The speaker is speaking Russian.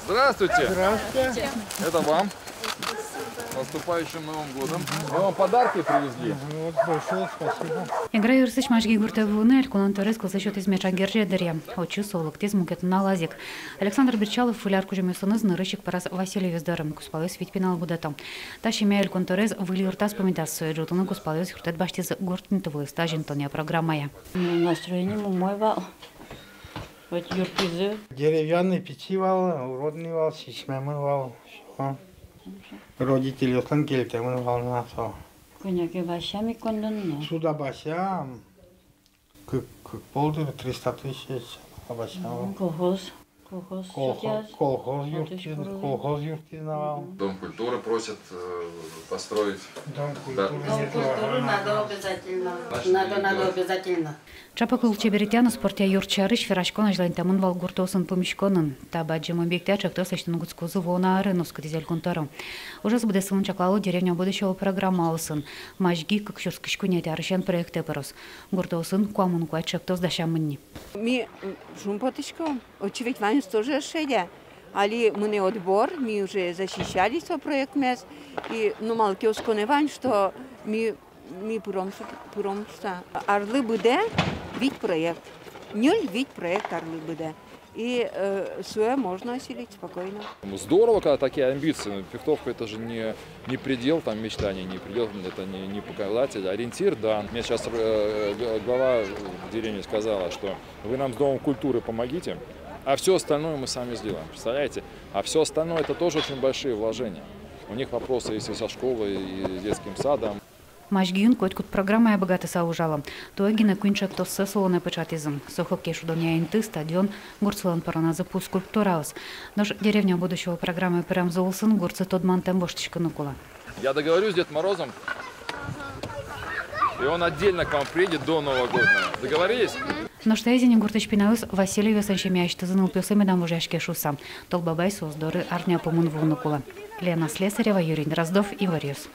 Здравствуйте. Здравствуйте. Это вам. Наступающим Новым годом. Мы вам подарки привезли. Вот большое спасибо. Игра юрсыч машги гуртовуны, алькунан торрескл за счет измеча гержедерья. Очи солок, тизмукет налазик. Александр Берчалов, фулярку жемесоныз, нырыщик параз Василий Вездарым, куспалыс вить пенал будетом. Тащи мя алькун торрез выли уртас помидас, джутуны куспалыс юртет баштиз гуртнитовый стажин тония программая. Настроение мой вал. Вот юртизы. Деревянный пятивал, уродный вал, сисьмемый вал. Все. Родители останкельте мы вал на то. Коняки басями кондон. Сюда бася, как полтора 300 тысяч бася. Колхоз. Колхоз юртизнавал. Дом культуры просят построить. Дом Культуру надо обязательно. Надо обязательно. Чапакул чеберитяну спортя юрчарыш ферашкона жлантамын вал гуртосын помещконын. Табаджим объектя чактосочтын гуцкузу вона арынуска дизель контору. Уже буде сын чаклалу деревня будущего программа алсын. Мажги как шурскишкуня тярышен проекты порос. Гуртосын куамун куай чактос дашамынни. Ми жумпотычко, очевидь, вами тоже шедя. Али мы не отбор, мы уже защищали свой проект мест. И ну малки усконевань, что ми пуромста. Орлы буде вид проект. Нюль вид проект орлы буде. И свое можно осилить спокойно. Здорово, когда такие амбиции. Фехтовка это же не предел там мечтаний, не предел, это не показатель, ориентир, да. Мне сейчас глава деревни сказала, что вы нам с Домом культуры помогите, а все остальное мы сами сделаем. Представляете? А все остальное это тоже очень большие вложения. У них вопросы есть и со школой, и с детским садом. Мажгиюн котькут программа богата саужала. Туэгина куинчак то сесолоне печатизм. Сохокешу доняйнты стадион гурцлан парана запуск скульптураус. Нож деревня будущего программы прям золсын гурцы тодман тембоштичка нукула. Я договорюсь с Дедом Морозом, и он отдельно к вам приедет до Нового года. Договорились? Но что я гуртыч пинаус Василий Весанчемяч тызынул пёсымедан вожашке шуса. Толбабай создоры арня помун вунукула. Лена Слесарева, Юрий Дроздов и Варьюс.